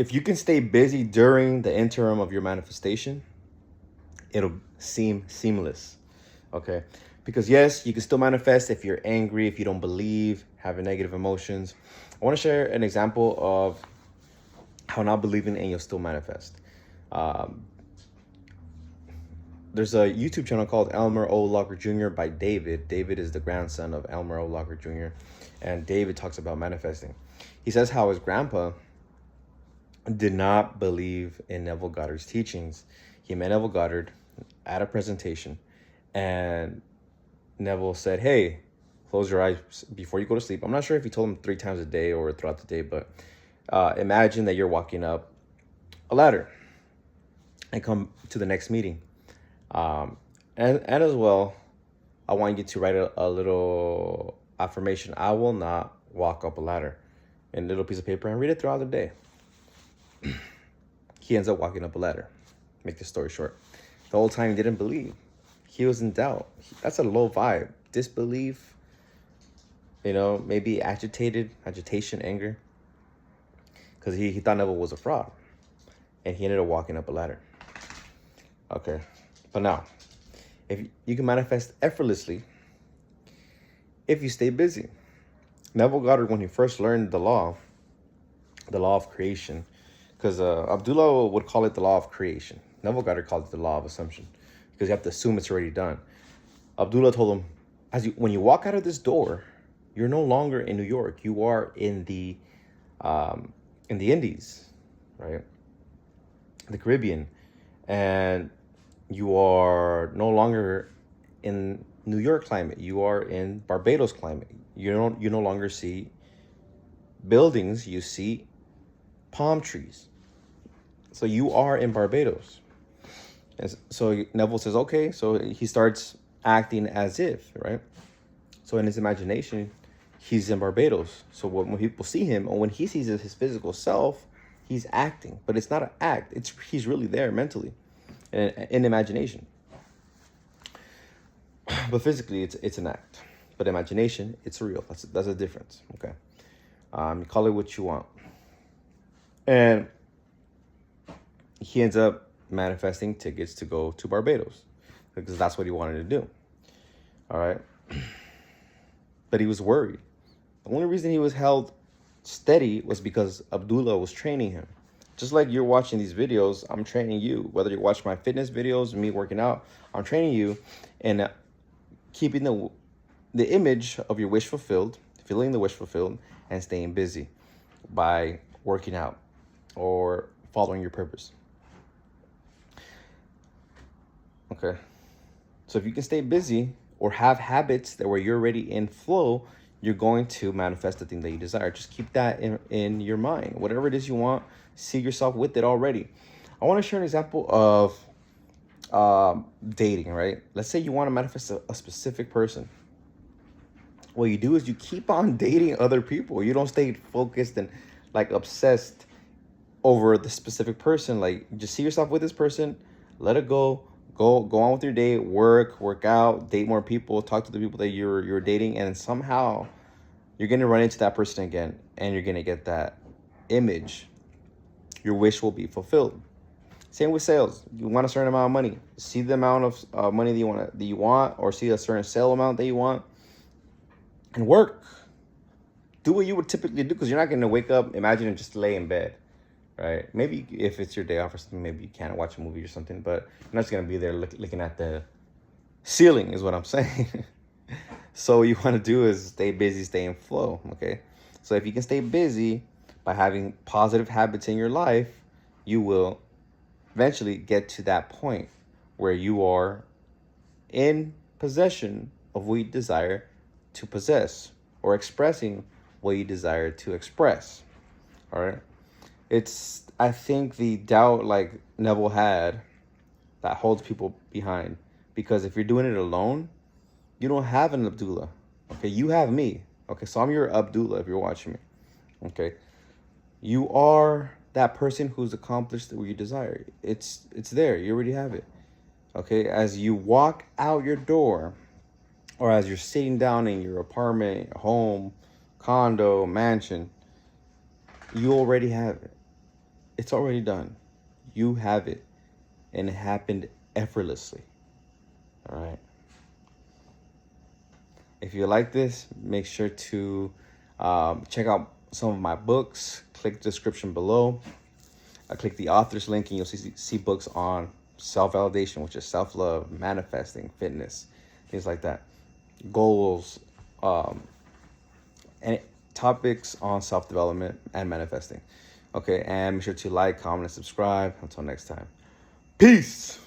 If you can stay busy during the interim of your manifestation, it'll seem seamless. Okay, because yes, you can still manifest if you're angry, if you don't believe, having negative emotions. I want to share an example of how not believing and you'll still manifest. Um, there's a YouTube channel called Elmer O. Locker Jr. by David. David is the grandson of Elmer O. Locker Jr. And David talks about manifesting. He says how his grandpa did not believe in Neville Goddard's teachings. He met Neville Goddard at a presentation, and Neville said, "Hey, close your eyes before you go to sleep." I'm not sure if he told him 3 times a day or throughout the day, but imagine that you're walking up a ladder and come to the next meeting. And as well, I want you to write a little affirmation. I will not walk up a ladder, in a little piece of paper, and read it throughout the day. He ends up walking up a ladder. Make the story short. The whole time he didn't believe. He was in doubt. That's a low vibe. Disbelief, maybe agitation, anger. Because he thought Neville was a fraud. And he ended up walking up a ladder. Okay. But now, if you can manifest effortlessly if you stay busy. Neville Goddard, when he first learned the law of creation, because Abdullah would call it the law of creation. Neville Goddard called it the law of assumption, because you have to assume it's already done. Abdullah told him, when you walk out of this door, you're no longer in New York. You are in the Indies, right? The Caribbean. And you are no longer in New York climate. You are in Barbados climate. You no longer see buildings. You see palm trees. So you are in Barbados. And so Neville says, okay. So he starts acting as if, right? So in his imagination, he's in Barbados. So when people see him, or when he sees his physical self, he's acting. But it's not an act. He's really there mentally, in imagination. But physically, it's an act. But imagination, it's real. That's a difference. Okay. You call it what you want. And he ends up manifesting tickets to go to Barbados, because that's what he wanted to do. All right. But he was worried. The only reason he was held steady was because Abdullah was training him. Just like you're watching these videos, I'm training you. Whether you watch my fitness videos, me working out, I'm training you in keeping the image of your wish fulfilled, feeling the wish fulfilled, and staying busy by working out or following your purpose. Okay. So if you can stay busy or have habits that where you're already in flow, you're going to manifest the thing that you desire. Just keep that in your mind. Whatever it is you want, see yourself with it already. I want to share an example of dating, right? Let's say you want to manifest a specific person. What you do is you keep on dating other people. You don't stay focused and like obsessed over the specific person. Like, just see yourself with this person, let it go on with your day, work out, date more people, talk to the people that you're dating, and somehow you're going to run into that person again, and you're going to get that image. Your wish will be fulfilled. Same with sales. You want a certain amount of money. See the amount of money that you want, or see a certain sale amount that you want, and work. Do what you would typically do, because you're not going to wake up, imagine, and just lay in bed, right? Maybe if it's your day off or something, maybe you can watch a movie or something, but you're not just going to be there looking at the ceiling, is what I'm saying. So what you want to do is stay busy, stay in flow, okay? So if you can stay busy by having positive habits in your life, you will eventually get to that point where you are in possession of what you desire to possess, or expressing what you desire to express. All right. It's, I think, the doubt like Neville had that holds people behind, because if you're doing it alone, you don't have an Abdullah. Okay. You have me. Okay. So I'm your Abdullah if you're watching me. Okay. You are that person who's accomplished what you desire. It's there. You already have it. Okay. As you walk out your door, or as you're sitting down in your apartment, home, condo, mansion, you already have it. It's already done. You have it. And it happened effortlessly. All right. If you like this, make sure to check out some of my books. Click the description below. Click the author's link and you'll see books on self-validation, which is self-love, manifesting, fitness, things like that. Goals, and topics on self-development and manifesting. Okay, and make sure to like, comment, and subscribe. Until next time. Peace!